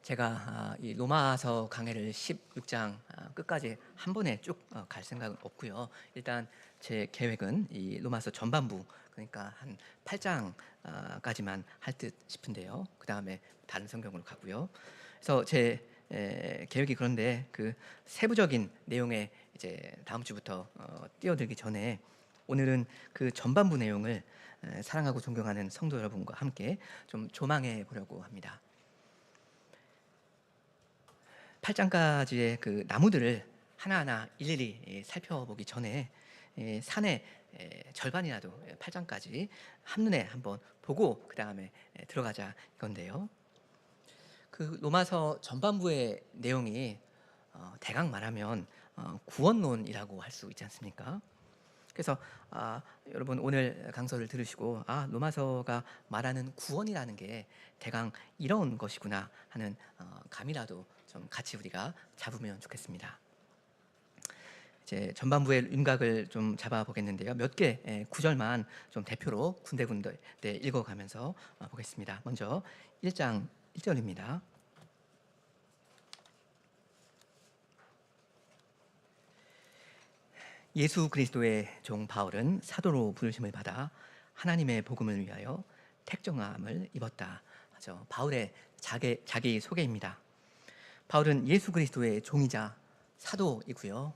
제가 이 로마서 강해를 16장 끝까지 한 번에 쭉 갈 생각은 없고요. 일단 제 계획은 이 로마서 전반부, 그러니까 한 8장까지만 할 듯 싶은데요. 그 다음에 다른 성경으로 가고요. 그래서 제 계획이 그런데 그 세부적인 내용에 이제 다음 주부터 뛰어들기 전에 오늘은 그 전반부 내용을 사랑하고 존경하는 성도 여러분과 함께 좀 조망해 보려고 합니다. 8장까지의 그 나무들을 하나하나 일일이 살펴보기 전에 산의 절반이라도 8장까지 한눈에 한번 보고 그 다음에 들어가자 이건데요. 그 로마서 전반부의 내용이 대강 말하면 구원론이라고 할 수 있지 않습니까? 그래서 여러분 오늘 강서를 들으시고 로마서가 말하는 구원이라는 게 대강 이런 것이구나 하는 감이라도 좀 같이 우리가 잡으면 좋겠습니다. 이제 전반부의 윤곽을 좀 잡아보겠는데요. 몇 개 구절만 좀 대표로 군데군데 읽어가면서 보겠습니다. 먼저 1장 1절입니다. 예수 그리스도의 종 바울은 사도로 부르심을 받아 하나님의 복음을 위하여 택정함을 입었다 하죠. 바울의 자기 소개입니다. 바울은 예수 그리스도의 종이자 사도이고요.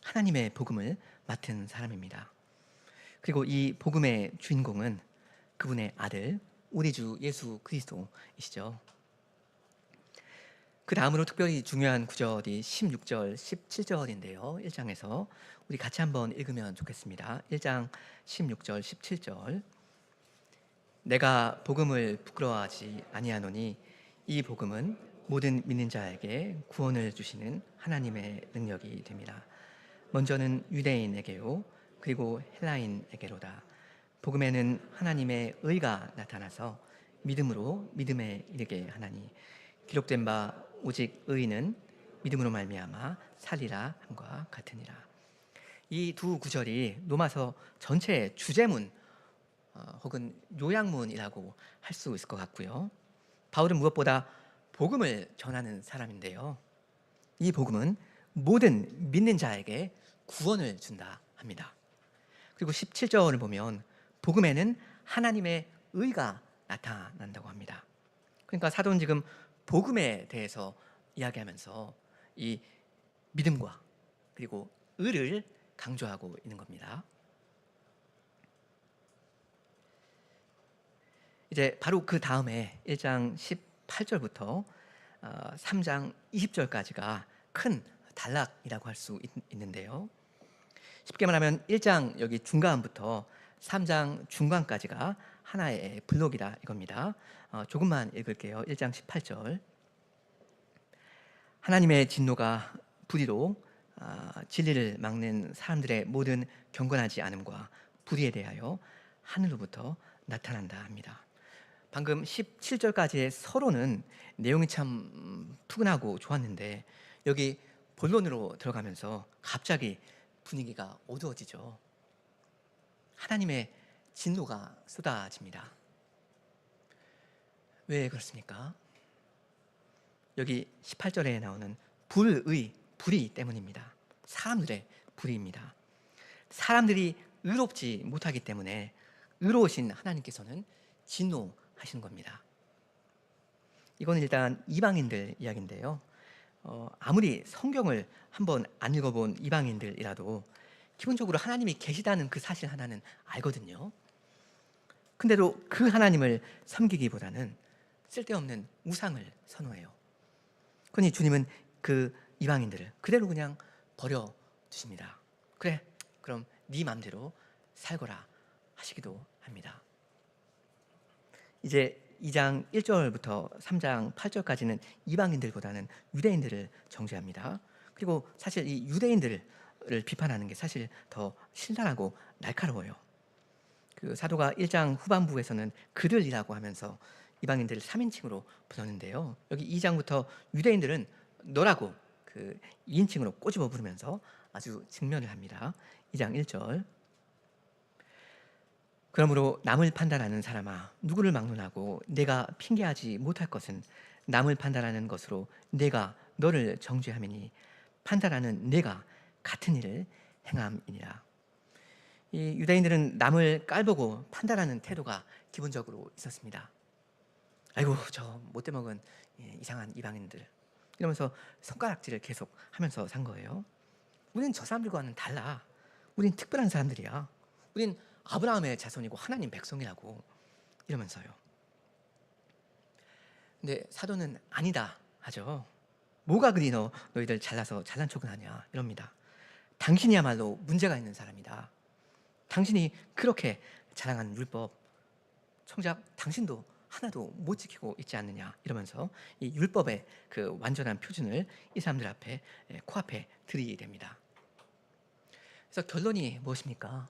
하나님의 복음을 맡은 사람입니다. 그리고 이 복음의 주인공은 그분의 아들 우리 주 예수 그리스도이시죠. 그 다음으로 특별히 중요한 구절이 16절, 17절인데요. 1장에서 우리 같이 한번 읽으면 좋겠습니다. 1장 16절, 17절. 내가 복음을 부끄러워하지 아니하노니 이 복음은 모든 믿는 자에게 구원을 주시는 하나님의 능력이 됩니다. 먼저는 유대인에게요, 그리고 헬라인에게로다. 복음에는 하나님의 의가 나타나서 믿음으로 믿음에 이르게 하나니 기록된 바 오직 의인은 믿음으로 말미암아 살리라 함과 같으니라. 이 두 구절이 로마서 전체의 주제문 혹은 요약문이라고 할 수 있을 것 같고요. 바울은 무엇보다 복음을 전하는 사람인데요. 이 복음은 모든 믿는 자에게 구원을 준다 합니다. 그리고 17절을 보면 복음에는 하나님의 의가 나타난다고 합니다. 그러니까 사도는 지금 복음에 대해서 이야기하면서 이 믿음과 그리고 의를 강조하고 있는 겁니다. 이제 바로 그 다음에 1장 18절부터 3장 20절까지가 큰 단락이라고 할 수 있는데요. 쉽게 말하면 1장 여기 중간부터 3장 중간까지가 하나의 블록이다 이겁니다. 조금만 읽을게요. 1장 18절. 하나님의 진노가 불의로 진리를 막는 사람들의 모든 경건하지 않음과 불의에 대하여 하늘로부터 나타난다 합니다. 방금 17절까지의 서론은 내용이 참 푸근하고 좋았는데 여기 본론으로 들어가면서 갑자기 분위기가 어두워지죠. 하나님의 진노가 쏟아집니다. 왜 그렇습니까? 여기 18절에 나오는 불의 때문입니다. 사람들의 불의입니다. 사람들이 의롭지 못하기 때문에 의로우신 하나님께서는 진노하시는 겁니다. 이건 일단 이방인들 이야기인데요. 아무리 성경을 한번 안 읽어본 이방인들이라도 기본적으로 하나님이 계시다는 그 사실 하나는 알거든요. 근데도 그 하나님을 섬기기보다는 쓸데없는 우상을 선호해요. 그러니 주님은 그 이방인들을 그대로 그냥 버려두십니다. 그래, 그럼 네 맘대로 살거라 하시기도 합니다. 이제 2장 1절부터 3장 8절까지는 이방인들보다는 유대인들을 정죄합니다. 그리고 사실 이 유대인들을 비판하는 게 사실 더 신랄하고 날카로워요. 그 사도가 1장 후반부에서는 그들이라고 하면서 이방인들을 3인칭으로 불렀는데요. 여기 2장부터 유대인들은 너라고 그 2인칭으로 꼬집어 부르면서 아주 직면을 합니다. 2장 1절. 그러므로 남을 판단하는 사람아, 누구를 막론하고 내가 핑계하지 못할 것은 남을 판단하는 것으로 내가 너를 정죄하매니 판단하는 내가 같은 일을 행함이니라. 이 유대인들은 남을 깔보고 판단하는 태도가 기본적으로 있었습니다. 아이고 저 못돼 먹은 이상한 이방인들 이러면서 손가락질을 계속 하면서 산 거예요. 우린 저 사람들과는 달라. 우린 특별한 사람들이야. 우린 아브라함의 자손이고 하나님 백성이라고 이러면서요. 근데 사도는 아니다 하죠. 뭐가 그리 너희들 잘나서 잘난 척은 하냐 이럽니다. 당신이야말로 문제가 있는 사람이다. 당신이 그렇게 자랑한 율법 정작 당신도 하나도 못 지키고 있지 않느냐 이러면서 이 율법의 그 완전한 표준을 이 사람들 앞에 코앞에 드리게 됩니다. 그래서 결론이 무엇입니까?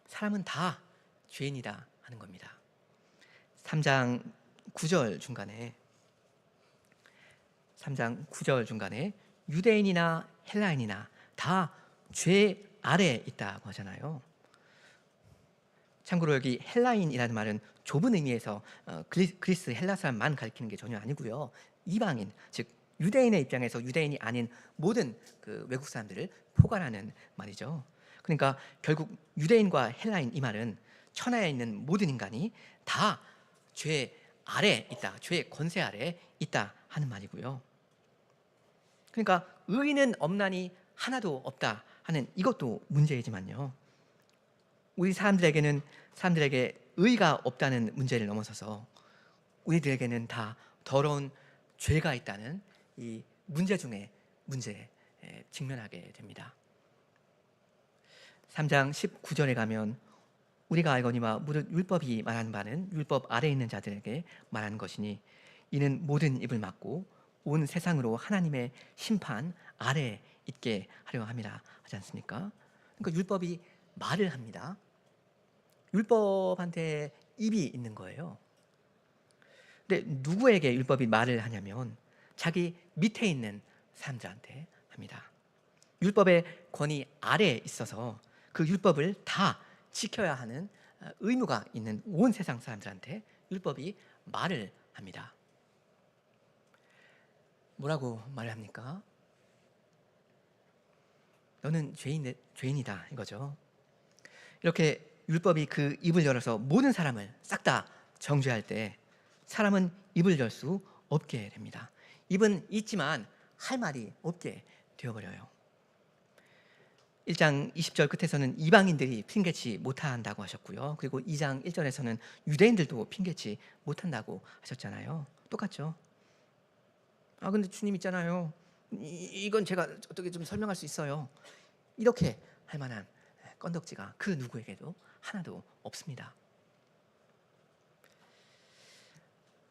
사람은 다 죄인이다 하는 겁니다. 3장 9절 중간에 유대인이나 헬라인이나 다 죄 아래 있다고 하잖아요. 참고로 여기 헬라인이라는 말은 좁은 의미에서 그리스 헬라 사람만 가리키는 게 전혀 아니고요. 이방인, 즉 유대인의 입장에서 유대인이 아닌 모든 그 외국 사람들을 포괄하는 말이죠. 그러니까 결국 유대인과 헬라인 이 말은 천하에 있는 모든 인간이 다 죄 아래 있다, 죄의 권세 아래 있다 하는 말이고요. 그러니까 의인은 없나니 하나도 없다 하는 이것도 문제이지만요. 우리 사람들에게 의가 없다는 문제를 넘어서서 우리들에게는 다 더러운 죄가 있다는 이 문제 중에 문제에 직면하게 됩니다. 3장 19절에 가면 우리가 알거니와 무릇 율법이 말하는 바는 율법 아래에 있는 자들에게 말하는 것이니 이는 모든 입을 막고 온 세상으로 하나님의 심판 아래에 있게 하려 함이라 하지 않습니까? 그러니까 율법이 말을 합니다. 율법한테 입이 있는 거예요. 근데 누구에게 율법이 말을 하냐면 자기 밑에 있는 사람들한테 합니다. 율법의 권위 아래에 있어서 그 율법을 다 지켜야 하는 의무가 있는 온 세상 사람들한테 율법이 말을 합니다. 뭐라고 말을 합니까? 너는 죄인이다 이거죠. 이렇게 율법이 그 입을 열어서 모든 사람을 싹 다 정죄할 때 사람은 입을 열 수 없게 됩니다. 입은 있지만 할 말이 없게 되어버려요. 1장 20절 끝에서는 이방인들이 핑계치 못한다고 하셨고요. 그리고 2장 1절에서는 유대인들도 핑계치 못한다고 하셨잖아요. 똑같죠? 아 근데 주님 있잖아요. 이건 제가 어떻게 좀 설명할 수 있어요. 이렇게 할 만한 건덕지가 그 누구에게도 하나도 없습니다.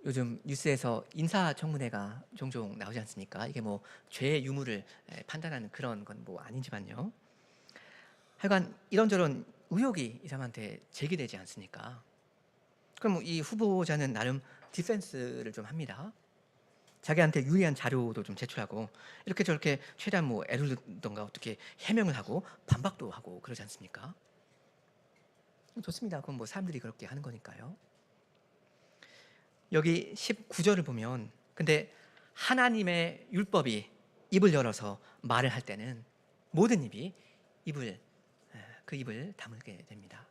요즘 뉴스에서 인사청문회가 종종 나오지 않습니까? 이게 뭐 죄의 유무를 판단하는 그런 건 뭐 아니지만요. 하여간 이런저런 의혹이 이 사람한테 제기되지 않습니까? 그럼 이 후보자는 나름 디펜스를 좀 합니다. 자기한테 유리한 자료도 좀 제출하고 이렇게 저렇게 최대한 뭐 애를 듣던가 어떻게 해명을 하고 반박도 하고 그러지 않습니까? 좋습니다. 그건 뭐 사람들이 그렇게 하는 거니까요. 여기 19절을 보면 근데 하나님의 율법이 입을 열어서 말을 할 때는 모든 입이 그 입을 다물게 됩니다.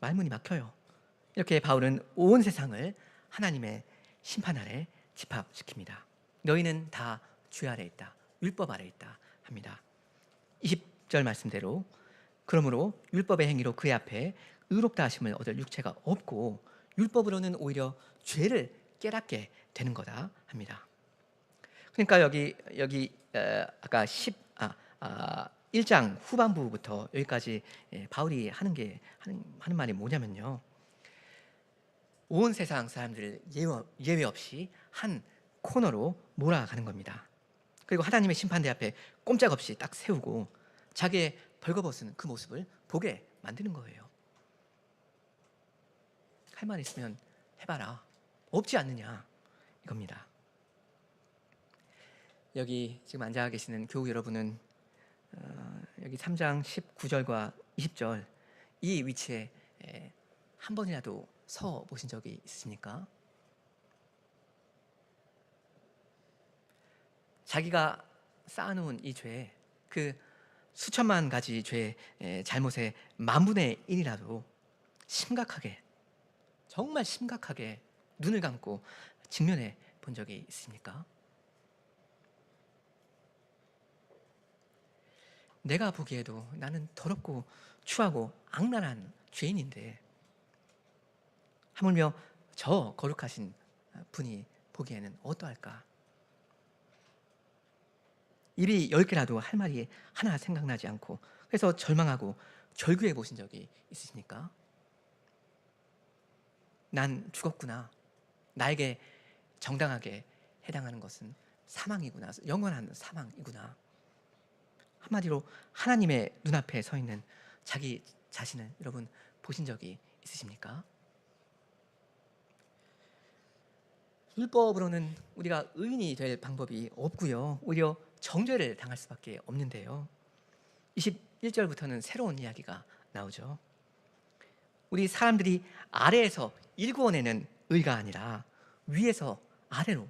말문이 막혀요. 이렇게 바울은 온 세상을 하나님의 심판 아래 집합시킵니다. 너희는 다 죄 아래 있다. 율법 아래 있다 합니다. 20절 말씀대로 그러므로 율법의 행위로 그의 앞에 의롭다 하심을 얻을 육체가 없고 율법으로는 오히려 죄를 깨닫게 되는 거다 합니다. 그러니까 여기 아까 1장 후반부부터 여기까지 바울이 하는 말이 뭐냐면요. 온 세상 사람들을 예외 없이 한 코너로 몰아가는 겁니다. 그리고 하나님의 심판대 앞에 꼼짝없이 딱 세우고 자기의 벌거벗은 그 모습을 보게 만드는 거예요. 할 말 있으면 해봐라. 없지 않느냐 이겁니다. 여기 지금 앉아 계시는 교우 여러분은 여기 3장 19절과 20절 이 위치에 한 번이라도 서 보신 적이 있으십니까? 자기가 쌓아놓은 이 죄, 그 수천만 가지 죄, 잘못의 만 분의 1이라도 심각하게, 정말 심각하게 눈을 감고 직면해 본 적이 있습니까? 내가 보기에도 나는 더럽고 추하고 악랄한 죄인인데 하물며 저 거룩하신 분이 보기에는 어떠할까? 입이 10개라도 할 말이 하나 생각나지 않고 그래서 절망하고 절규해 보신 적이 있으십니까? 난 죽었구나. 나에게 정당하게 해당하는 것은 사망이구나. 영원한 사망이구나. 한마디로 하나님의 눈앞에 서 있는 자기 자신을 여러분 보신 적이 있으십니까? 율법으로는 우리가 의인이 될 방법이 없고요. 오히려 정죄를 당할 수밖에 없는데요. 21절부터는 새로운 이야기가 나오죠. 우리 사람들이 아래에서 일구어내는 의가 아니라 위에서 아래로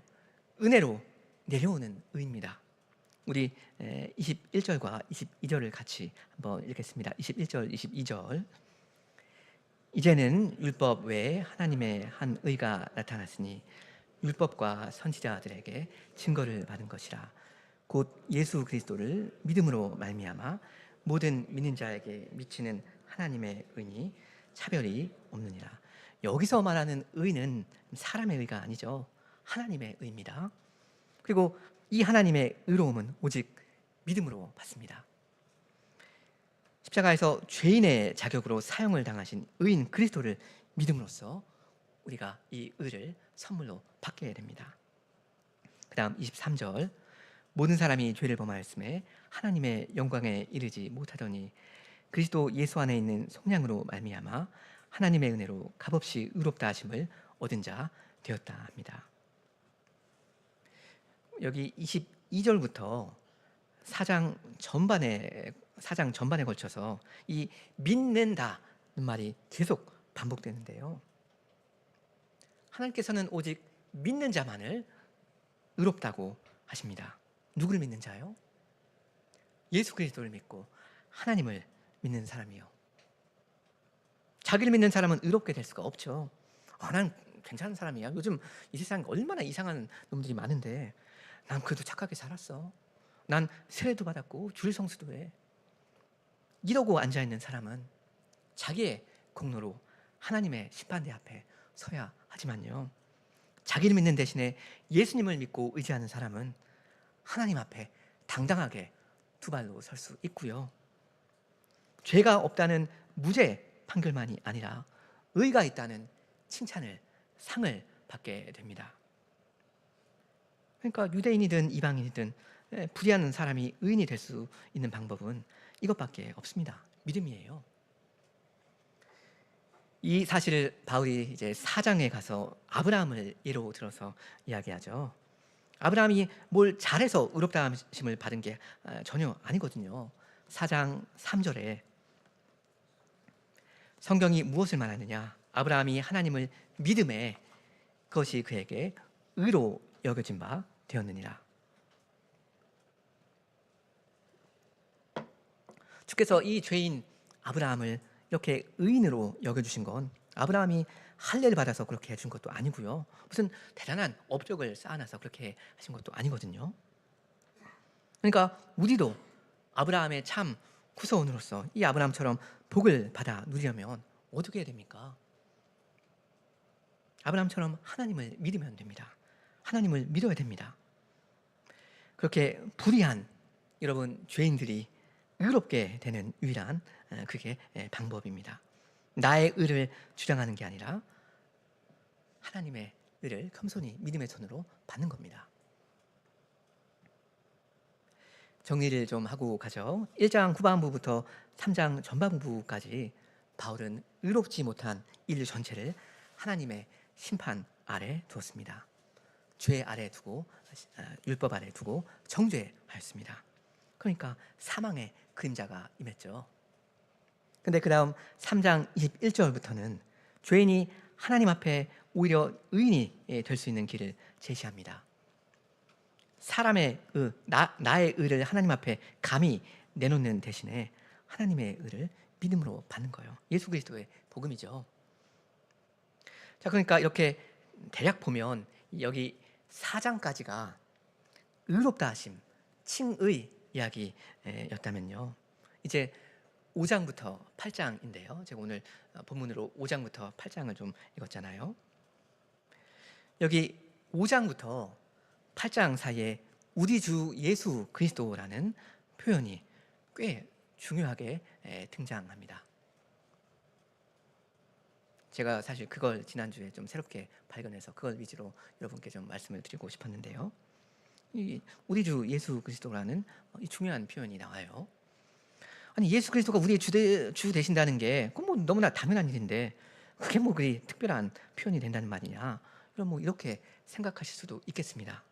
은혜로 내려오는 의입니다. 우리 21절과 22절을 같이 한번 읽겠습니다. 21절, 22절. 이제는 율법 외에 하나님의 한 의가 나타났으니 율법과 선지자들에게 증거를 받은 것이라. 곧 예수 그리스도를 믿음으로 말미암아 모든 믿는 자에게 미치는 하나님의 의니 차별이 없느니라. 여기서 말하는 의는 사람의 의가 아니죠. 하나님의 의입니다. 그리고 이 하나님의 의로움은 오직 믿음으로 받습니다. 십자가에서 죄인의 자격으로 사형을 당하신 의인 그리스도를 믿음으로써 우리가 이 의를 선물로 받게 됩니다. 그 다음 23절. 모든 사람이 죄를 범하였음에 하나님의 영광에 이르지 못하더니 그리스도 예수 안에 있는 속량으로 말미암아 하나님의 은혜로 값없이 의롭다 하심을 얻은 자 되었다 합니다. 여기 22절부터 사장 전반에 걸쳐서 이 믿는다는 말이 계속 반복되는데요. 하나님께서는 오직 믿는 자만을 의롭다고 하십니다. 누구를 믿는 자요? 예수 그리스도를 믿고 하나님을 믿는 사람이요. 자기를 믿는 사람은 의롭게 될 수가 없죠. 난 괜찮은 사람이야. 요즘 이 세상에 얼마나 이상한 놈들이 많은데 난 그래도 착하게 살았어. 난 세례도 받았고 주일 성수도 해. 이러고 앉아있는 사람은 자기의 공로로 하나님의 심판대 앞에 서야 하지만요, 자기를 믿는 대신에 예수님을 믿고 의지하는 사람은 하나님 앞에 당당하게 두 발로 설 수 있고요, 죄가 없다는 무죄 판결만이 아니라 의가 있다는 칭찬을, 상을 받게 됩니다. 그러니까 유대인이든 이방인이든 불의하는 사람이 의인이 될 수 있는 방법은 이것밖에 없습니다. 믿음이에요. 이 사실을 바울이 이제 4장에 가서 아브라함을 예로 들어서 이야기하죠. 아브라함이 뭘 잘해서 의롭다 하심을 받은 게 전혀 아니거든요. 4장 3절에 성경이 무엇을 말하느냐? 아브라함이 하나님을 믿음에 그것이 그에게 의로 여겨진 바 되었느니라. 주께서 이 죄인 아브라함을 이렇게 의인으로 여겨주신 건 아브라함이 할례를 받아서 그렇게 해준 것도 아니고요, 무슨 대단한 업적을 쌓아놔서 그렇게 하신 것도 아니거든요. 그러니까 우리도 아브라함의 참 후손으로서 이 아브라함처럼 복을 받아 누리려면 어떻게 해야 됩니까? 아브라함처럼 하나님을 믿으면 됩니다. 하나님을 믿어야 됩니다. 그렇게 불의한 여러분 죄인들이 의롭게 되는 유일한 그게 방법입니다. 나의 의를 주장하는 게 아니라 하나님의 의를 겸손히 믿음의 손으로 받는 겁니다. 정리를 좀 하고 가죠. 1장 후반부부터 3장 전반부까지 바울은 의롭지 못한 인류 전체를 하나님의 심판 아래 두었습니다. 죄 아래 두고 율법 아래 두고 정죄하였습니다. 그러니까 사망의 그림자가 임했죠. 근데 그 다음 3장 21절부터는 죄인이 하나님 앞에 오히려 의인이 될 수 있는 길을 제시합니다. 사람의 나의 의를 하나님 앞에 감히 내놓는 대신에 하나님의 의를 믿음으로 받는 거예요. 예수 그리스도의 복음이죠. 자, 그러니까 이렇게 대략 보면 여기 4장까지가 의롭다 하심, 칭의 이야기였다면요. 이제 5장부터 8장인데요. 제가 오늘 본문으로 5장부터 8장을 좀 읽었잖아요. 여기 5장부터 8장 사이에 우리 주 예수 그리스도라는 표현이 꽤 중요하게 등장합니다. 제가 사실 그걸 지난주에 좀 새롭게 발견해서 그걸 위주로 여러분께 좀 말씀을 드리고 싶었는데요. 우리 주 예수 그리스도라는 이 중요한 표현이 나와요. 아니, 예수 그리스도가 우리의 주 되신다는 게 뭐 너무나 당연한 일인데 그게 뭐 그리 특별한 표현이 된다는 말이냐, 그럼 뭐 이렇게 생각하실 수도 있겠습니다.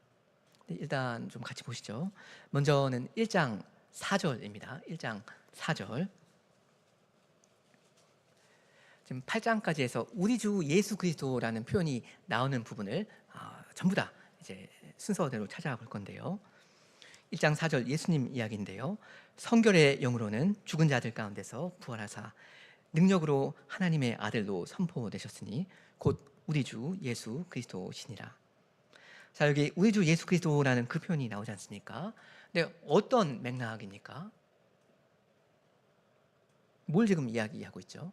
일단 좀 같이 보시죠. 먼저는 1장 4절입니다. 1장 4절. 지금 8장까지 해서 우리 주 예수 그리스도라는 표현이 나오는 부분을 전부 다 이제 순서대로 찾아볼 건데요. 1장 4절 예수님 이야기인데요. 성결의 영으로는 죽은 자들 가운데서 부활하사 능력으로 하나님의 아들로 선포되셨으니 곧 우리 주 예수 그리스도시니라. 자, 여기 우리 주 예수 그리스도라는 그 표현이 나오지 않습니까? 근데 어떤 맥락입니까? 뭘 지금 이야기하고 있죠?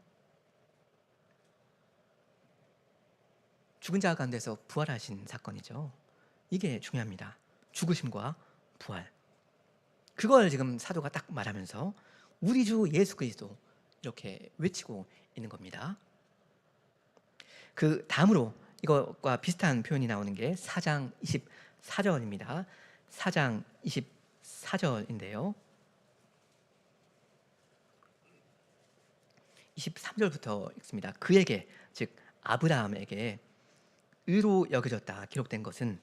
죽은 자 가운데서 부활하신 사건이죠. 이게 중요합니다. 죽으심과 부활. 그걸 지금 사도가 딱 말하면서 우리 주 예수 그리스도 이렇게 외치고 있는 겁니다. 그 다음으로 이것과 비슷한 표현이 나오는 게 4장 24절입니다. 4장 24절인데요. 23절부터 읽습니다. 그에게, 즉 아브라함에게 의로 여겨졌다 기록된 것은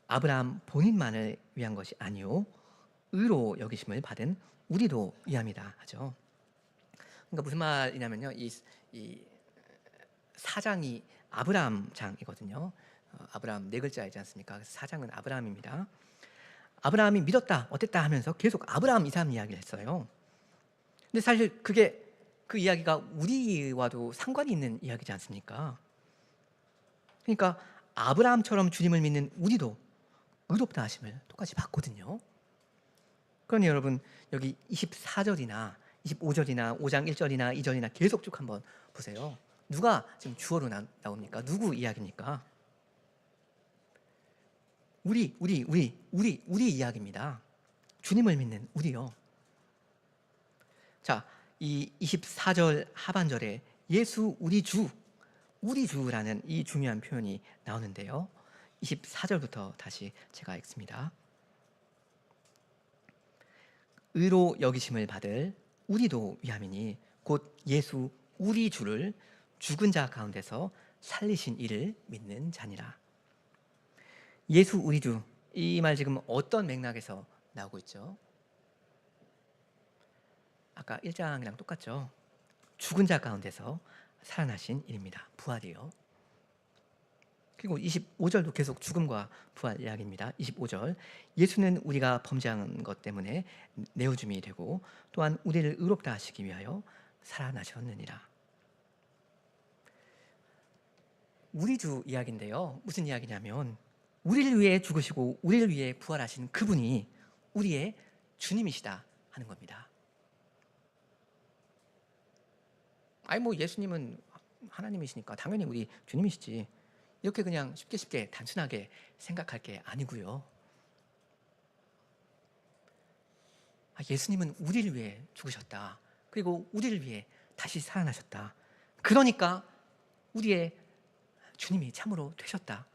아브라함 본인만을 위한 것이 아니요 의로 여기심을 받은 우리도 위함이다 하죠. 그러니까 무슨 말이냐면요, 이 4장이 아브라함 장이거든요. 아브라함 네 글자이지 않습니까? 그래서 4장은 아브라함입니다. 아브라함이 믿었다 어땠다 하면서 계속 아브라함 이 사람 이야기를 했어요. 근데 사실 그게 그 이야기가 우리와도 상관이 있는 이야기지 않습니까? 그러니까 아브라함처럼 주님을 믿는 우리도 의롭다 하심을 똑같이 받거든요. 그러니 여러분 여기 24절이나 25절이나 5장 1절이나 2절이나 계속 쭉 한번 보세요. 누가 지금 주어로 나옵니까? 누구 이야기입니까? 우리 이야기입니다. 주님을 믿는 우리요. 자, 이 24절 하반절에 예수 우리 주라는 이 중요한 표현이 나오는데요. 24절부터 다시 제가 읽습니다. 의로 여기심을 받을 우리도 위함이니 곧 예수 우리 주를 죽은 자 가운데서 살리신 이를 믿는 자니라. 예수 우리 주, 이 말 지금 어떤 맥락에서 나오고 있죠? 아까 1장이랑 똑같죠? 죽은 자 가운데서 살아나신 일입니다. 부활이요. 그리고 25절도 계속 죽음과 부활 이야기입니다. 25절 예수는 우리가 범죄한 것 때문에 내어줌이 되고 또한 우리를 의롭다 하시기 위하여 살아나셨느니라. 우리 주 이야기인데요. 무슨 이야기냐면 우리를 위해 죽으시고 우리를 위해 부활하신 그분이 우리의 주님이시다 하는 겁니다. 아니 뭐 예수님은 하나님이시니까 당연히 우리 주님이시지, 이렇게 그냥 쉽게 단순하게 생각할 게 아니고요. 예수님은 우리를 위해 죽으셨다. 그리고 우리를 위해 다시 살아나셨다. 그러니까 우리의 주님이 참으로 되셨다.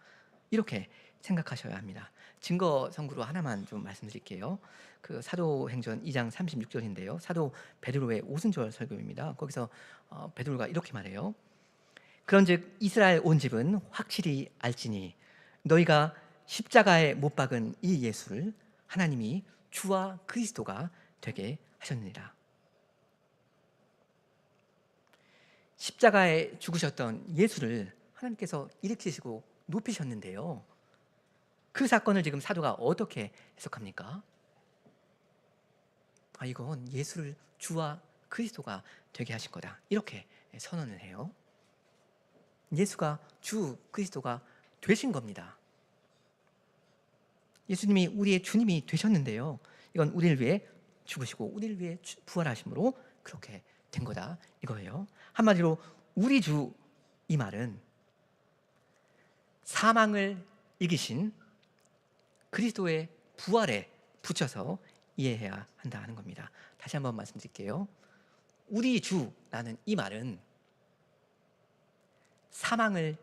이렇게 생각하셔야 합니다. 증거 선구로 하나만 좀 말씀드릴게요. 그 사도행전 2장 36절인데요. 사도 베드로의 오순절 설교입니다. 거기서 베드로가 이렇게 말해요. 그런즉 이스라엘 온 집은 확실히 알지니 너희가 십자가에 못 박은 이 예수를 하나님이 주와 그리스도가 되게 하셨느니라. 십자가에 죽으셨던 예수를 하나님께서 일으키시고 높이셨는데요. 그 사건을 지금 사도가 어떻게 해석합니까? 이건 예수를 주와 그리스도가 되게 하신 거다, 이렇게 선언을 해요. 예수가 주 그리스도가 되신 겁니다. 예수님이 우리의 주님이 되셨는데요, 이건 우리를 위해 죽으시고 우리를 위해 부활하심으로 그렇게 된 거다, 이거예요. 한마디로 우리 주, 이 말은 사망을 이기신 그리스도의 부활에 붙여서 이해해야 한다 하는 겁니다. 다시 한번 말씀드릴게요. 우리 주라는 이 말은 사망을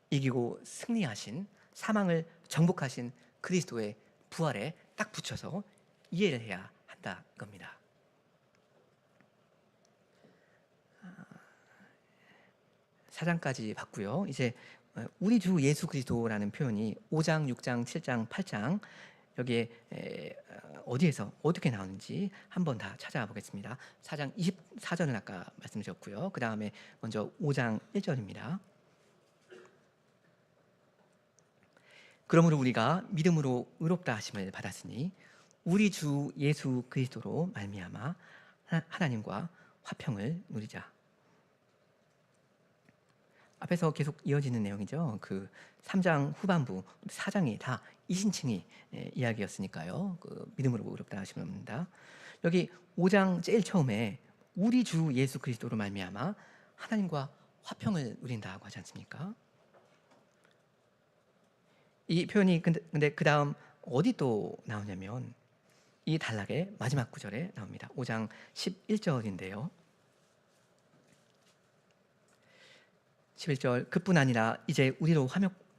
이기고 승리하신, 사망을 정복하신 그리스도의 부활에 딱 붙여서 이해를 해야 한다 겁니다. 4장까지 봤고요. 이제 우리 주 예수 그리스도라는 표현이 5장, 6장, 7장, 8장 여기에 어디에서 어떻게 나오는지 한번 다 찾아보겠습니다. 4장 24절은 아까 말씀드렸고요. 그 다음에 먼저 5장 1절입니다. 그러므로 우리가 믿음으로 의롭다 하심을 받았으니 우리 주 예수 그리스도로 말미암아 하나님과 화평을 누리자. 앞에서 계속 이어지는 내용이죠. 그 3장 후반부, 4장이 다 이신칭의 이야기였으니까요. 그 믿음으로 의롭다 하시면 합니다. 여기 5장 제일 처음에 우리 주 예수 그리스도로 말미암아 하나님과 화평을 누린다고 하지 않습니까? 이 표현이 근데 그 다음 어디 또 나오냐면 이 단락의 마지막 구절에 나옵니다. 5장 11절인데요. 11절, 그뿐 아니라 이제 우리로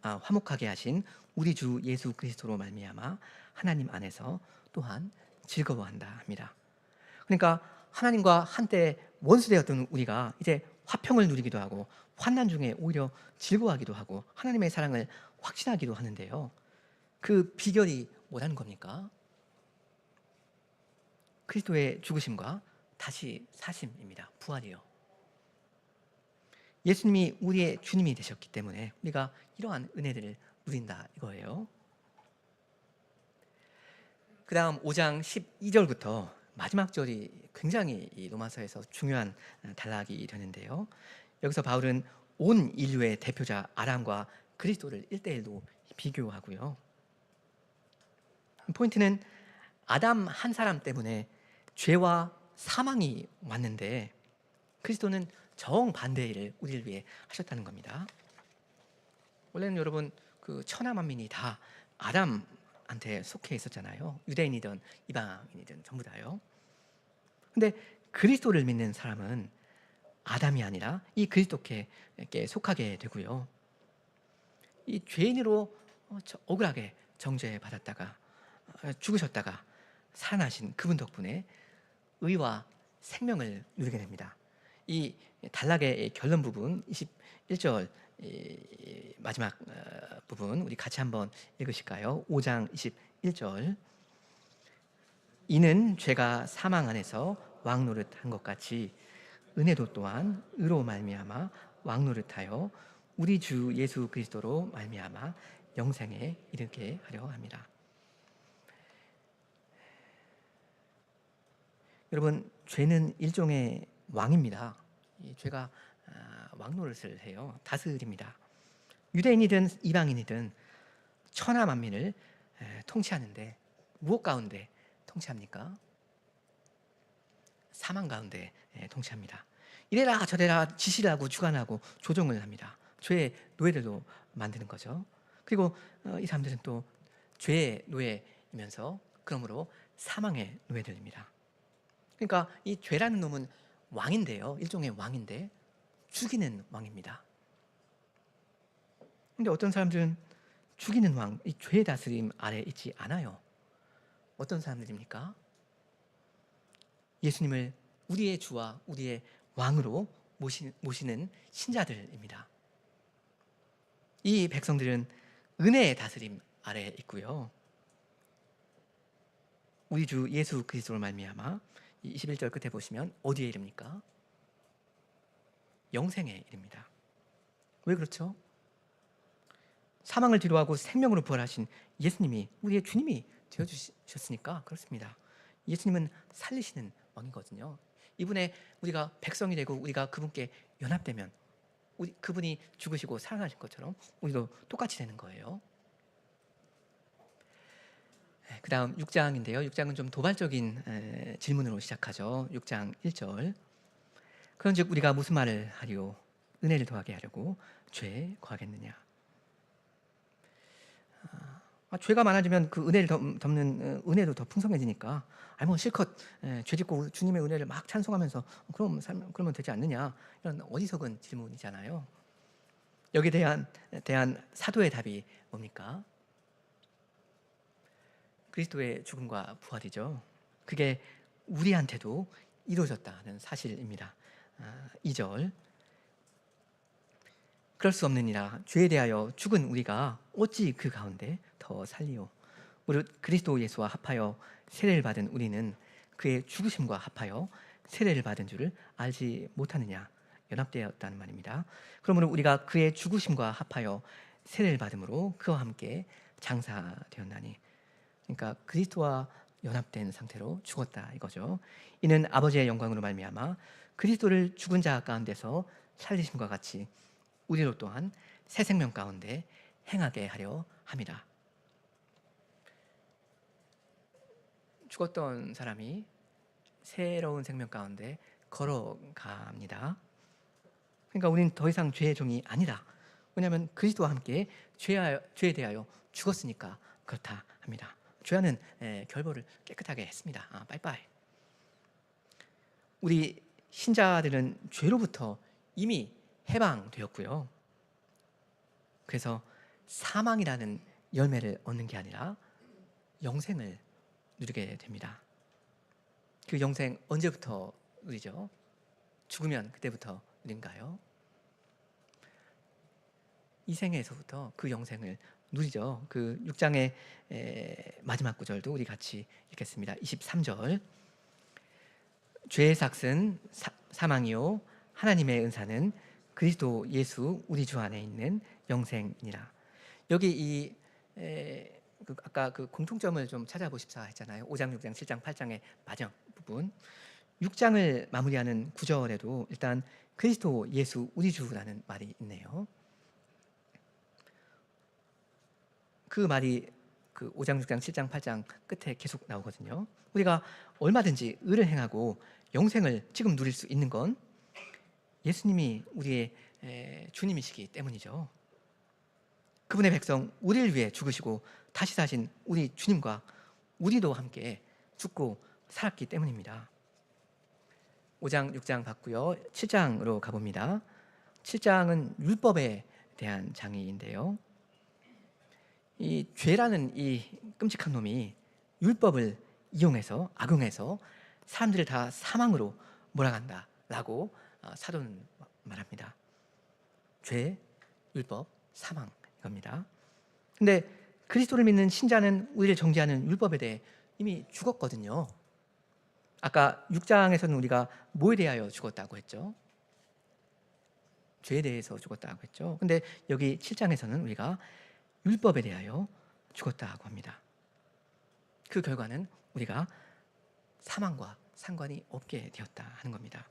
화목하게 하신 우리 주 예수 그리스도로 말미암아 하나님 안에서 또한 즐거워한다 합니다. 그러니까 하나님과 한때 원수되었던 우리가 이제 화평을 누리기도 하고 환난 중에 오히려 즐거워하기도 하고 하나님의 사랑을 확신하기도 하는데요. 그 비결이 뭐라는 겁니까? 그리스도의 죽으심과 다시 사심입니다. 부활이요. 예수님이 우리의 주님이 되셨기 때문에 우리가 이러한 은혜들을 누린다, 이거예요. 그 다음 5장 12절부터 마지막 절이 굉장히 이 로마서에서 중요한 단락이 되는데요. 여기서 바울은 온 인류의 대표자 아담과 그리스도를 1대1로 비교하고요. 포인트는 아담 한 사람 때문에 죄와 사망이 왔는데 그리스도는 정반대의 일을 우리를 위해 하셨다는 겁니다. 원래는 여러분 그 천하 만민이 다 아담한테 속해 있었잖아요. 유대인이든 이방인이든 전부 다요. 근데 그리스도를 믿는 사람은 아담이 아니라 이 그리스도께 속하게 되고요. 이 죄인으로 억울하게 정죄받았다가 죽으셨다가 살아나신 그분 덕분에 의와 생명을 누리게 됩니다. 이 단락의 결론 부분 21절 마지막 부분 우리 같이 한번 읽으실까요? 5장 21절, 이는 죄가 사망 안에서 왕노릇한 것 같이 은혜도 또한 의로 말미암아 왕노릇하여 우리 주 예수 그리스도로 말미암아 영생에 이르게 하려 합니다. 여러분, 죄는 일종의 왕입니다. 이 죄가 왕노릇을 해요. 다스립니다. 유대인이든 이방인이든 천하 만민을 통치하는데 무엇 가운데 통치합니까? 사망 가운데 통치합니다. 이래라 저래라 지시를 하고 주관하고 조종을 합니다. 죄의 노예들로 만드는 거죠. 그리고 이 사람들은 또 죄의 노예이면서 그러므로 사망의 노예들입니다. 그러니까 이 죄라는 놈은 왕인데요. 일종의 왕인데 죽이는 왕입니다. 근데 어떤 사람들은 죽이는 왕, 이 죄의 다스림 아래 있지 않아요. 어떤 사람들입니까? 예수님을 우리의 주와 우리의 왕으로 모시는 신자들입니다. 이 백성들은 은혜의 다스림 아래 있고요. 우리 주 예수 그리스도로 말미암아 21절 끝에 보시면 어디에 이릅니까? 영생에 이릅니다. 왜 그렇죠? 사망을 뒤로하고 생명으로 부활하신 예수님이 우리의 주님이 되어주셨으니까 그렇습니다. 예수님은 살리시는 왕이거든요. 이분의 우리가 백성이 되고 우리가 그분께 연합되면 그분이 죽으시고 살아나신 것처럼 우리도 똑같이 되는 거예요. 그 다음 6장인데요. 6장은 좀 도발적인 질문으로 시작하죠. 6장 1절. 그런즉 우리가 무슨 말을 하리요? 은혜를 더하게 하려고 죄에 거하겠느냐? 죄가 많아지면 그 은혜를 덮는 은혜도 더 풍성해지니까 뭐 실컷 죄 짓고 주님의 은혜를 막 찬송하면서 그러면 되지 않느냐? 이런 어리석은 질문이잖아요. 여기에 대한 사도의 답이 뭡니까? 그리스도의 죽음과 부활이죠. 그게 우리한테도 이루어졌다는 사실입니다. 2절. 그럴 수 없느니라. 죄에 대하여 죽은 우리가 어찌 그 가운데 더 살리요? 무릇 그리스도 예수와 합하여 세례를 받은 우리는 그의 죽으심과 합하여 세례를 받은 줄을 알지 못하느냐? 연합되었다는 말입니다. 그러므로 우리가 그의 죽으심과 합하여 세례를 받음으로 그와 함께 장사되었나니, 그러니까 그리스도와 연합된 상태로 죽었다 이거죠. 이는 아버지의 영광으로 말미암아 그리스도를 죽은 자 가운데서 살리심과 같이 우리로 또한 새 생명 가운데 행하게 하려 함이라. 죽었던 사람이 새로운 생명 가운데 걸어갑니다. 그러니까 우리는 더 이상 죄의 종이 아니다. 왜냐하면 그리스도와 함께 죄에 대하여 죽었으니까 그렇다 합니다. 죄와는 결벌을 깨끗하게 했습니다. 빠이빠이. 우리 신자들은 죄로부터 이미 해방되었고요. 그래서 사망이라는 열매를 얻는 게 아니라 영생을 누리게 됩니다. 그 영생 언제부터 누리죠? 죽으면 그때부터 누린가요? 이 생에서부터 그 영생을 누리죠. 그 6장의 마지막 구절도 우리 같이 읽겠습니다. 23절. 죄의 삭은 사망이요 하나님의 은사는 그리스도 예수 우리 주 안에 있는 영생이니라. 여기 아까 그 공통점을 좀 찾아보십사 했잖아요. 5장, 6장, 7장, 8장의 마지막 부분. 6장을 마무리하는 9절에도 일단 그리스도 예수 우리 주라는 말이 있네요. 그 말이 그 5장, 6장, 7장, 8장 끝에 계속 나오거든요. 우리가 얼마든지 의를 행하고 영생을 지금 누릴 수 있는 건 예수님이 우리의 주님이시기 때문이죠. 그분의 백성 우리를 위해 죽으시고 다시 사신 우리 주님과 우리도 함께 죽고 살았기 때문입니다. 5장, 6장 봤고요. 7장으로 가봅니다. 7장은 율법에 대한 장이인데요. 이 죄라는 이 끔찍한 놈이 율법을 이용해서 악용해서 사람들을 다 사망으로 몰아간다라고 사도는 말합니다. 죄, 율법, 사망 이겁니다. 근데 그리스도를 믿는 신자는 우리를 정죄하는 율법에 대해 이미 죽었거든요. 아까 6장에서는 우리가 뭐에 대하여 죽었다고 했죠? 죄에 대해서 죽었다고 했죠. 근데 여기 7장에서는 우리가 율법에 대하여 죽었다고 합니다. 그 결과는 우리가 사망과 상관이 없게 되었다 하는 겁니다.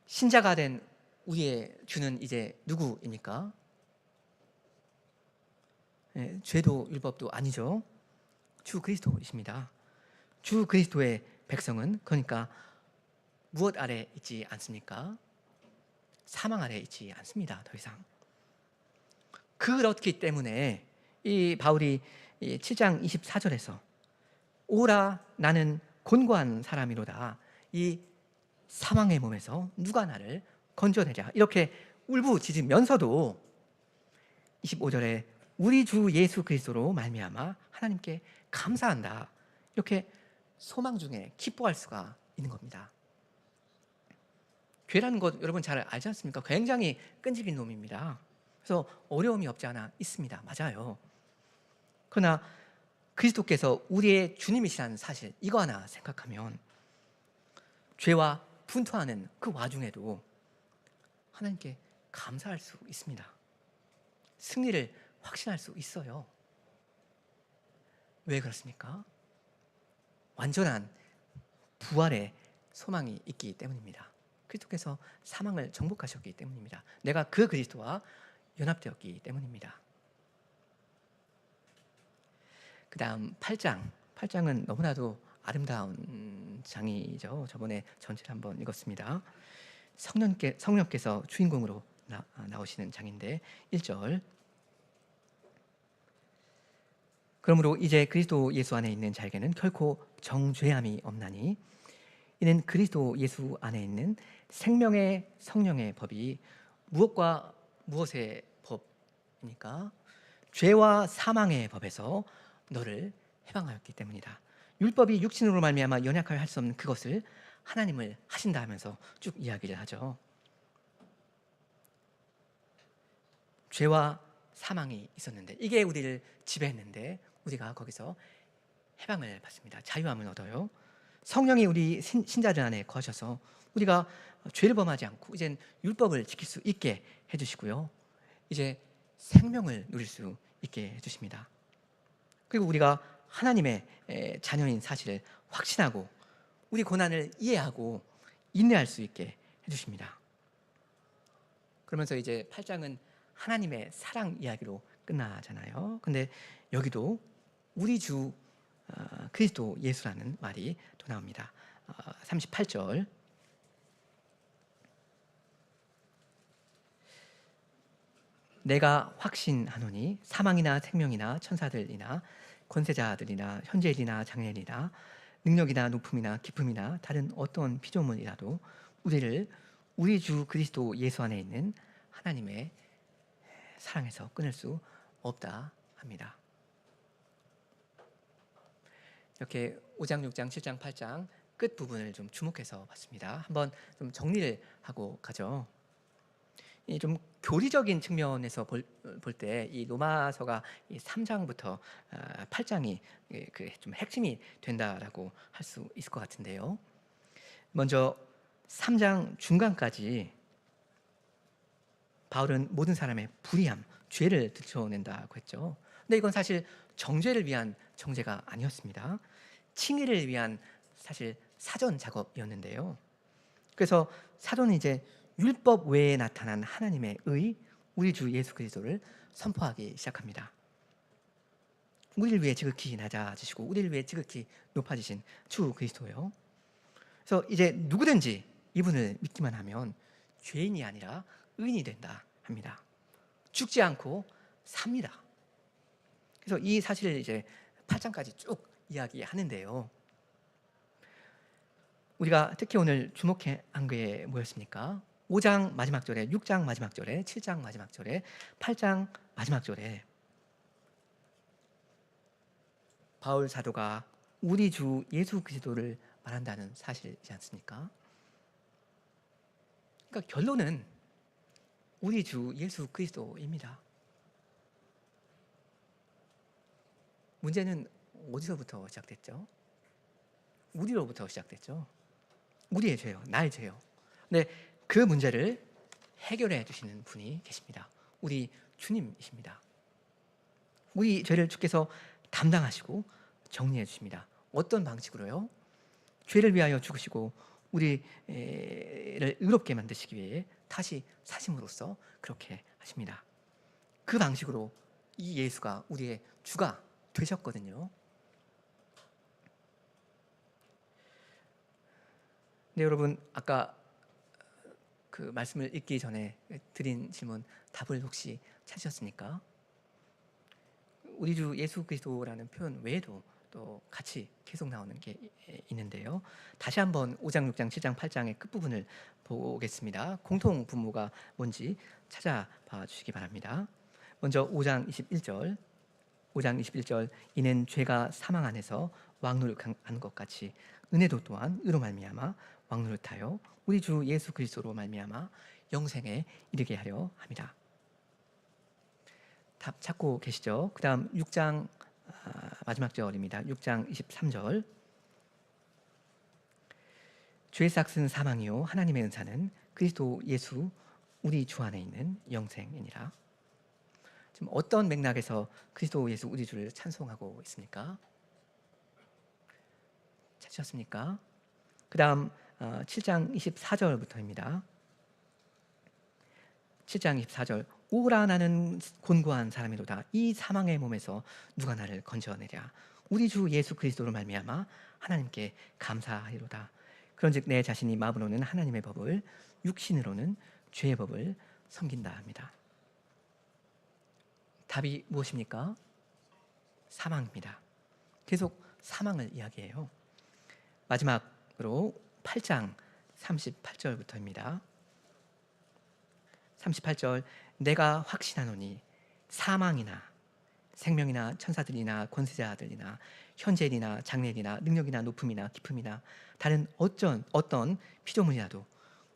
신자가 된 우리의 주는 이제 누구입니까? 죄도 율법도 아니죠. 주 그리스도이십니다. 주 그리스도의 백성은 그러니까 무엇 아래 있지 않습니까? 사망 아래 있지 않습니다. 더 이상. 그렇기 때문에 이 바울이 7장 24절에서 오라 나는 곤고한 사람이로다. 이 사망의 몸에서 누가 나를 건져내랴. 이렇게 울부짖으면서도 25절에 우리 주 예수 그리스도로 말미암아 하나님께 감사한다. 이렇게 소망 중에 기뻐할 수가 있는 겁니다. 죄라는 것 여러분 잘 알지 않습니까? 굉장히 끈질긴 놈입니다. 그래서 어려움이 없지 않아 있습니다. 맞아요. 그러나 그리스도께서 우리의 주님이시라는 사실 이거 하나 생각하면 죄와 분투하는 그 와중에도 하나님께 감사할 수 있습니다. 승리를 확신할 수 있어요. 왜 그렇습니까? 완전한 부활의 소망이 있기 때문입니다. 그리스도께서 사망을 정복하셨기 때문입니다. 내가 그 그리스도와 연합되었기 때문입니다. 그 다음 8장. 8장은 너무나도 아름다운 장이죠. 저번에 전체를 한번 읽었습니다. 성령께서 주인공으로 나오시는 장인데 1절. 그러므로 이제 그리스도 예수 안에 있는 자에게는 결코 정죄함이 없나니 이는 그리스도 예수 안에 있는 생명의 성령의 법이 무엇과 무엇의 법입니까? 죄와 사망의 법에서 너를 해방하였기 때문이다. 율법이 육신으로 말미암아 연약하여 할 수 없는 그것을 하나님을 하신다 하면서 쭉 이야기를 하죠. 죄와 사망이 있었는데 이게 우리를 지배했는데 우리가 거기서 해방을 받습니다. 자유함을 얻어요. 성령이 우리 신자들 안에 거하셔서 우리가 죄를 범하지 않고 이젠 율법을 지킬 수 있게 해주시고요. 이제 생명을 누릴 수 있게 해주십니다. 그리고 우리가 하나님의 자녀인 사실을 확신하고 우리 고난을 이해하고 인내할 수 있게 해주십니다. 그러면서 이제 8장은 하나님의 사랑 이야기로 끝나잖아요. 근데 여기도 우리 주 그리스도 예수라는 말이 또 나옵니다. 38절. 내가 확신하노니 사망이나 생명이나 천사들이나 권세자들이나 현재일이나 장래일이나 능력이나 높음이나 깊음이나 다른 어떤 피조물이라도 우리를 우리 주 그리스도 예수 안에 있는 하나님의 사랑에서 끊을 수 없다 합니다. 이렇게 5장, 6장, 7장, 8장 끝 부분을 좀 주목해서 봤습니다. 한번 좀 정리를 하고 가죠. 좀 교리적인 측면에서 볼 때 이 로마서가 이 3장부터 8장이 좀 핵심이 된다라고 할 수 있을 것 같은데요. 먼저 3장 중간까지 바울은 모든 사람의 불의함, 죄를 들춰낸다고 했죠. 근데 이건 사실 정죄를 위한 정죄가 아니었습니다. 칭의를 위한 사실 사전 작업이었는데요. 그래서 사도는 이제 율법 외에 나타난 하나님의 의, 우리 주 예수 그리스도를 선포하기 시작합니다. 우리를 위해 지극히 낮아지시고 우리를 위해 지극히 높아지신 주 그리스도예요. 그래서 이제 누구든지 이분을 믿기만 하면 죄인이 아니라 의인이 된다 합니다. 죽지 않고 삽니다. 그래서 이 사실을 이제 8장까지 쭉 이야기하는데요. 우리가 특히 오늘 주목한 게 뭐였습니까? 5장 마지막 절에, 6장 마지막 절에, 7장 마지막 절에, 8장 마지막 절에 바울 사도가 우리 주 예수 그리스도를 말한다는 사실이지 않습니까? 그러니까 결론은 우리 주 예수 그리스도입니다. 문제는 어디서부터 시작됐죠? 우리로부터 시작됐죠. 우리의 죄요, 나의 죄요. 근데 그 문제를 해결해 주시는 분이 계십니다. 우리 주님이십니다. 우리 죄를 주께서 담당하시고 정리해 주십니다. 어떤 방식으로요? 죄를 위하여 죽으시고 우리를 의롭게 만드시기 위해 다시 사심으로써 그렇게 하십니다. 그 방식으로 이 예수가 우리의 주가 되셨거든요. 네, 여러분 아까 그 말씀을 읽기 전에 드린 질문 답을 혹시 찾으셨습니까? 우리 주 예수 그리스도라는 표현 외에도 또 같이 계속 나오는 게 있는데요. 다시 한번 5장, 6장, 7장, 8장의 끝부분을 보겠습니다. 공통 분모가 뭔지 찾아봐 주시기 바랍니다. 먼저 5장 21절. 5장 21절 이는 죄가 사망 안에서 왕노릇한 것 같이 은혜도 또한 의로 말미암아 왕노릇하여 우리 주 예수 그리스도로 말미암아 영생에 이르게 하려 함이라. 답 찾고 계시죠? 그 다음 6장 마지막 절입니다. 6장 23절 죄의 삭은 사망이요 하나님의 은사는 그리스도 예수 우리 주 안에 있는 영생이니라. 지금 어떤 맥락에서 그리스도 예수 우리 주를 찬송하고 있습니까? 찾으셨습니까? 그 다음 7장 24절부터입니다. 7장 24절 오라 나는 곤고한 사람이로다. 이 사망의 몸에서 누가 나를 건져내랴. 우리 주 예수 그리스도로 말미암아 하나님께 감사하리로다. 그런즉 내 자신이 마음으로는 하나님의 법을 육신으로는 죄의 법을 섬긴다 합니다. 답이 무엇입니까? 사망입니다. 계속 사망을 이야기해요. 마지막으로 8장 38절부터입니다. 38절 내가 확신하노니 사망이나 생명이나 천사들이나 권세자들이나 현재일이나 장래일이나 능력이나 높음이나 깊음이나 다른 어떤 피조물이라도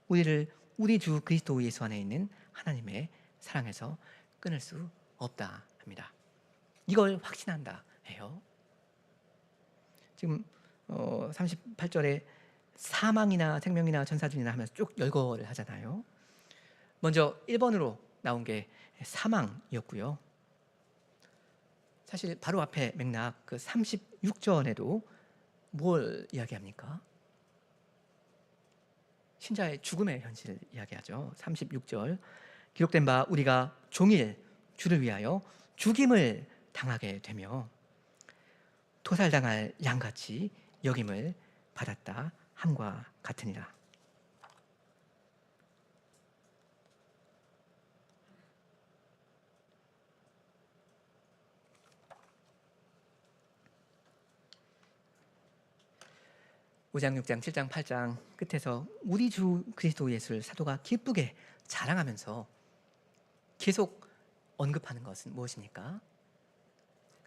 우리를 우리 주 그리스도 예수 안에 있는 하나님의 사랑에서 끊을 수 없다 합니다. 이걸 확신한다 해요. 지금 38절에 사망이나 생명이나 천사들이나 하면서 쭉 열거를 하잖아요. 먼저 1번으로 나온 게 사망이었고요. 사실 바로 앞에 맥락 그 36절에도 뭘 이야기합니까? 신자의 죽음의 현실을 이야기하죠. 36절 기록된 바 우리가 종일 주를 위하여 죽임을 당하게 되며 토살당할 양같이 여김을 받았다 함과 같으니라. (5장) (6장) (7장) (8장) 끝에서 우리 주 그리스도 예수를 사도가 기쁘게 자랑하면서 계속 언급하는 것은 무엇입니까?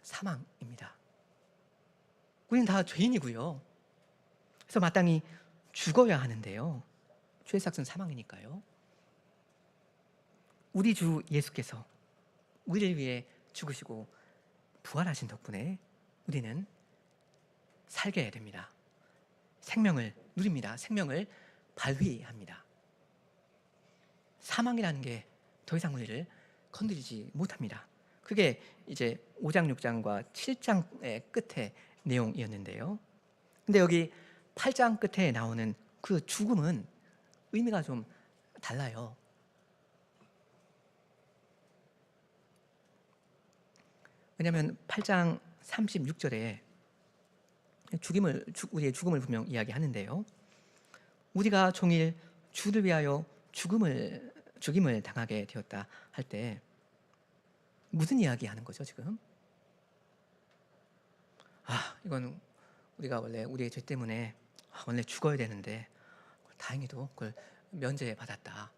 사망입니다. 우리는 다 죄인이고요. 그래서 마땅히 죽어야 하는데요. 죄의 삭은 사망이니까요. 우리 주 예수께서 우리를 위해 죽으시고 부활하신 덕분에 우리는 살게 됩니다. 생명을 누립니다. 생명을 발휘합니다. 사망이라는 게 더 이상 우리를 건드리지 못합니다. 그게 이제 5장 6장과 7장의 끝의 내용이었는데요. 근데 여기 8장 끝에 나오는 그 죽음은 의미가 좀 달라요. 왜냐하면 8장 36절에 우리의 죽음을 분명 이야기하는데요. 우리가 종일 주를 위하여 죽임을 당하게 되었다 할 때 무슨 이야기하는 거죠 지금? 이건 우리가 원래 우리의 죄 때문에 원래 죽어야 되는데 다행히도 그걸 면제받았다.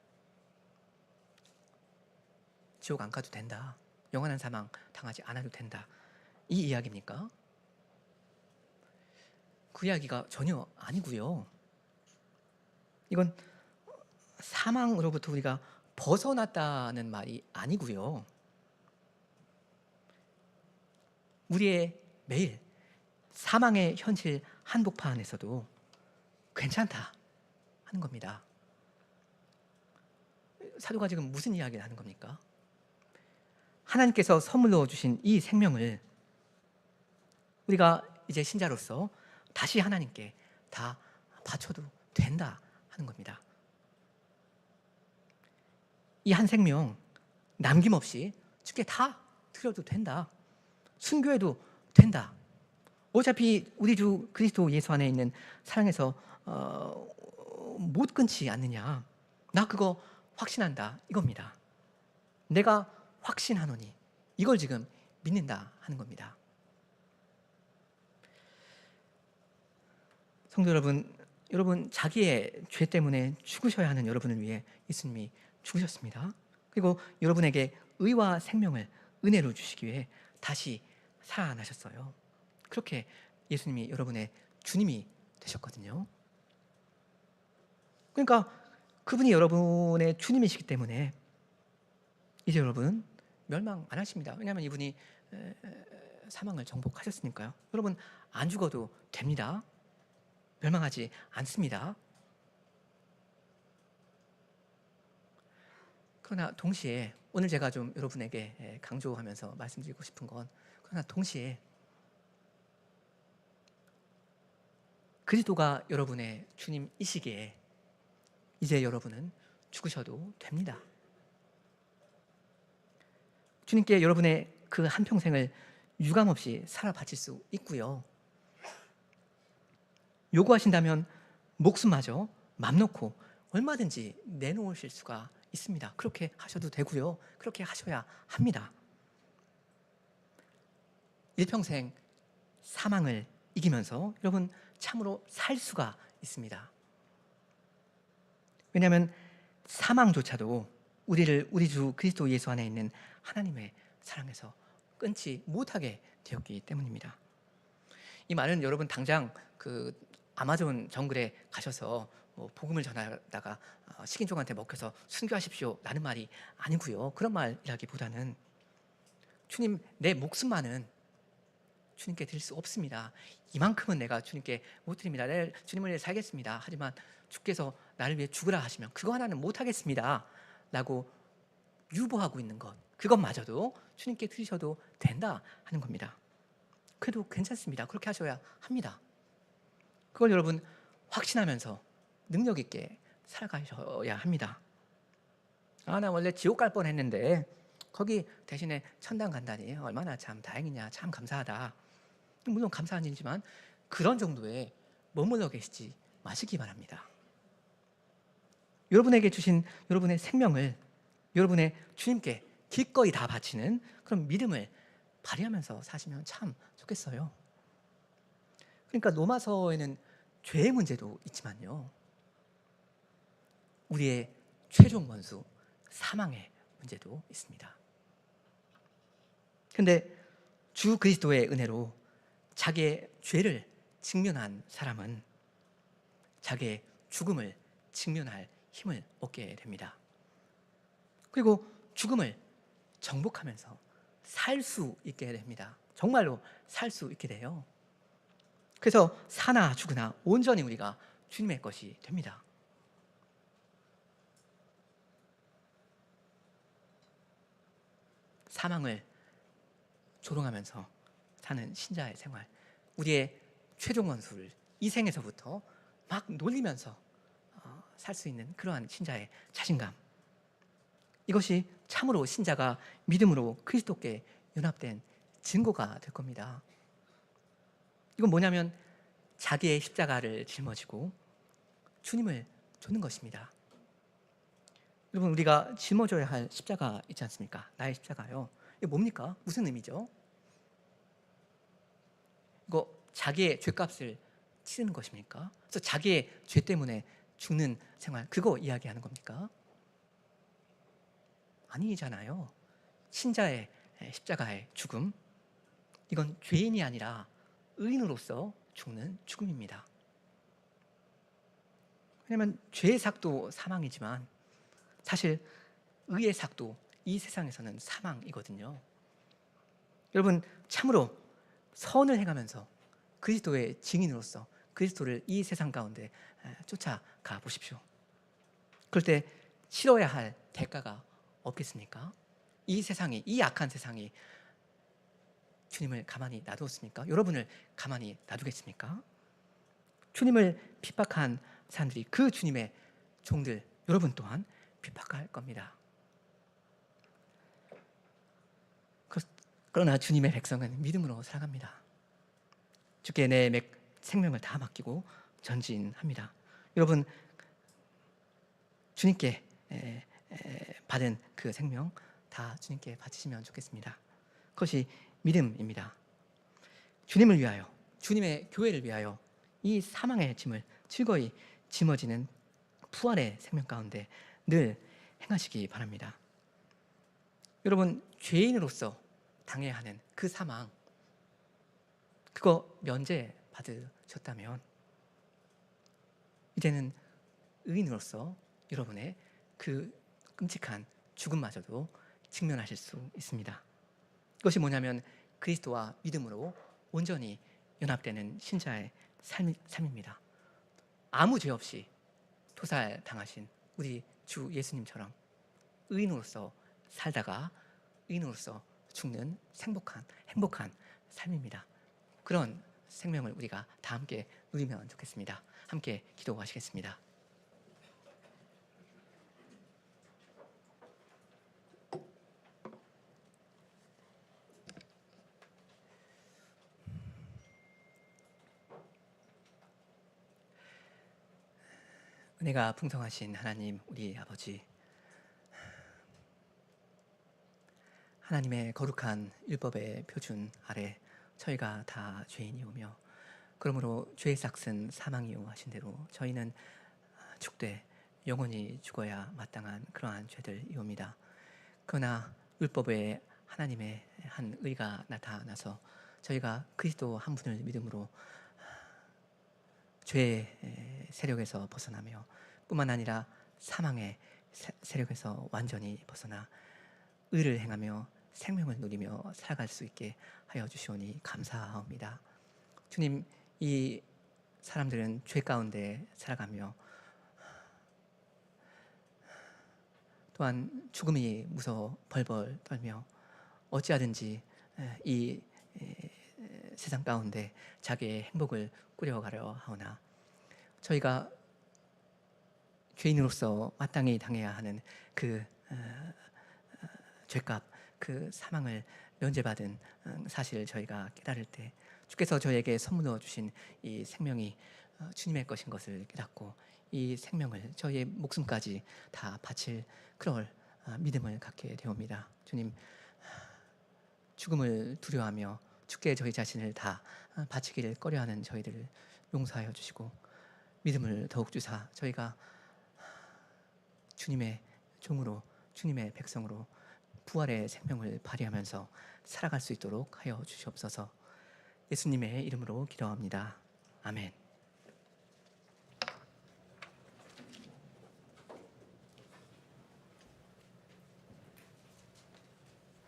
지옥 안 가도 된다. 영원한 사망 당하지 않아도 된다. 이 이야기입니까? 그 이야기가 전혀 아니고요. 이건 사망으로부터 우리가 벗어났다는 말이 아니고요. 우리의 매일 사망의 현실 한복판 안에서도 괜찮다 하는 겁니다. 사도가 지금 무슨 이야기를 하는 겁니까? 하나님께서 선물로 주신 이 생명을 우리가 이제 신자로서 다시 하나님께 다 바쳐도 된다 하는 겁니다. 이 한 생명 남김없이 주께 다 드려도 된다. 순교해도 된다. 어차피 우리 주 그리스도 예수 안에 있는 사랑에서 못 끊지 않느냐. 나 그거 확신한다 이겁니다. 내가 확신하노니 이걸 지금 믿는다 하는 겁니다. 성도 여러분 자기의 죄 때문에 죽으셔야 하는 여러분을 위해 예수님이 죽으셨습니다. 그리고 여러분에게 의와 생명을 은혜로 주시기 위해 다시 살아나셨어요. 그렇게 예수님이 여러분의 주님이 되셨거든요. 그러니까 그분이 여러분의 주님이시기 때문에 이제 여러분 멸망 안 하십니다. 왜냐하면 이분이 사망을 정복하셨으니까요. 여러분 안 죽어도 됩니다. 멸망하지 않습니다. 그러나 동시에 오늘 제가 좀 여러분에게 강조하면서 말씀드리고 싶은 건, 그러나 동시에 그리스도가 여러분의 주님이시기에 이제 여러분은 죽으셔도 됩니다. 주님께 여러분의 그 한평생을 유감없이 살아 바칠 수 있고요. 요구하신다면 목숨마저 맘 놓고 얼마든지 내놓으실 수가 있습니다. 그렇게 하셔도 되고요. 그렇게 하셔야 합니다. 일평생 사망을 이기면서 여러분 참으로 살 수가 있습니다. 왜냐하면 사망조차도 우리를 우리 주 그리스도 예수 안에 있는 하나님의 사랑에서 끊지 못하게 되었기 때문입니다. 이 말은 여러분 당장 그 아마존 정글에 가셔서 복음을 전하다가 식인종한테 먹혀서 순교하십시오 라는 말이 아니고요. 그런 말이라기보다는 주님, 내 목숨만은 주님께 드릴 수 없습니다. 이만큼은 내가 주님께 못 드립니다. 내 주님을 위해 살겠습니다. 하지만 주께서 나를 위해 죽으라 하시면 그거 하나는 못 하겠습니다 라고 유보하고 있는 것, 그것마저도 주님께 드리셔도 된다 하는 겁니다. 그래도 괜찮습니다. 그렇게 하셔야 합니다. 그걸 여러분 확신하면서 능력 있게 살아가셔야 합니다. 나 원래 지옥 갈 뻔했는데 거기 대신에 천당 간다니 얼마나 참 다행이냐, 참 감사하다. 물론 감사한 일이지만 그런 정도에 머물러 계시지 마시기 바랍니다. 여러분에게 주신 여러분의 생명을 여러분의 주님께 기꺼이 다 바치는 그런 믿음을 발휘하면서 사시면 참 좋겠어요. 그러니까 로마서에는 죄의 문제도 있지만요, 우리의 최종 원수 사망의 문제도 있습니다. 그런데 주 그리스도의 은혜로 자기의 죄를 직면한 사람은 자기의 죽음을 직면할 힘을 얻게 됩니다. 그리고 죽음을 정복하면서 살 수 있게 됩니다. 정말로 살 수 있게 돼요. 그래서 사나 죽으나 온전히 우리가 주님의 것이 됩니다. 사망을 조롱하면서 사는 신자의 생활, 우리의 최종 원수를 이 생에서부터 막 놀리면서 살 수 있는 그러한 신자의 자신감, 이것이 참으로 신자가 믿음으로 그리스도께 연합된 증거가 될 겁니다. 이건 뭐냐면 자기의 십자가를 짊어지고 주님을 좇는 것입니다. 여러분, 우리가 짊어져야 할 십자가 있지 않습니까? 나의 십자가요. 이게 뭡니까? 무슨 의미죠? 이거 자기의 죄값을 치르는 것입니까? 그래서 자기의 죄 때문에 죽는 생활, 그거 이야기하는 겁니까? 아니잖아요. 신자의 십자가의 죽음, 이건 죄인이 아니라 의인으로서 죽는 죽음입니다. 왜냐하면 죄의 삭도 사망이지만 사실 의의 삭도 이 세상에서는 사망이거든요. 여러분, 참으로 선을 행하면서 그리스도의 증인으로서 그리스도를 이 세상 가운데 쫓아가 보십시오. 그럴 때 치러야 할 대가가 없겠습니까? 이 세상이, 이 악한 세상이 주님을 가만히 놔두었습니까? 여러분을 가만히 놔두겠습니까? 주님을 핍박한 사람들이 그 주님의 종들, 여러분 또한 핍박할 겁니다. 그러나 주님의 백성은 믿음으로 살아갑니다. 주께 내 생명을 다 맡기고 전진합니다. 여러분, 주님께 받은 그 생명 다 주님께 바치시면 좋겠습니다. 그것이 믿음입니다. 주님을 위하여, 주님의 교회를 위하여 이 사망의 짐을 즐거이 짊어지는 부활의 생명 가운데 늘 행하시기 바랍니다. 여러분, 죄인으로서 당해야 하는 그 사망, 그거 면제받으셨다면 이제는 의인으로서 여러분의 그 끔찍한 죽음마저도 직면하실 수 있습니다. 그것이 뭐냐면 그리스도와 믿음으로 온전히 연합되는 신자의 삶입니다. 아무 죄 없이 토살당하신 우리 주 예수님처럼 의인으로서 살다가 의인으로서 죽는 행복한 삶입니다. 그런 생명을 우리가 다 함께 누리면 좋겠습니다. 함께 기도하시겠습니다. 은혜가 풍성하신 하나님, 우리 아버지, 하나님의 거룩한 율법의 표준 아래 저희가 다 죄인이오며, 그러므로 죄의 삭은 사망이오 하신 대로 저희는 죽되 영원히 죽어야 마땅한 그러한 죄들이옵니다. 그러나 율법에 하나님의 한 의가 나타나서 저희가 그리스도 한 분을 믿음으로 죄의 세력에서 벗어나며, 뿐만 아니라 사망의 세력에서 완전히 벗어나 의를 행하며 생명을 누리며 살아갈 수 있게 하여 주시오니 감사합니다. 주님, 이 사람들은 죄 가운데 살아가며 또한 죽음이 무서워 벌벌 떨며 어찌하든지 이 세상 가운데 자기의 행복을 꾸려가려 하오나, 저희가 죄인으로서 마땅히 당해야 하는 그 죄값, 그 사망을 면제받은 사실을 저희가 깨달을 때, 주께서 저에게 선물로 주신 이 생명이 주님의 것인 것을 깨닫고 이 생명을 저희의 목숨까지 다 바칠 그럴 믿음을 갖게 되옵니다. 주님, 죽음을 두려워하며 죽게 저희 자신을 다 바치기를 꺼려하는 저희들을 용서하여 주시고, 믿음을 더욱 주사 저희가 주님의 종으로, 주님의 백성으로 부활의 생명을 발휘하면서 살아갈 수 있도록 하여 주시옵소서. 예수님의 이름으로 기도합니다. 아멘.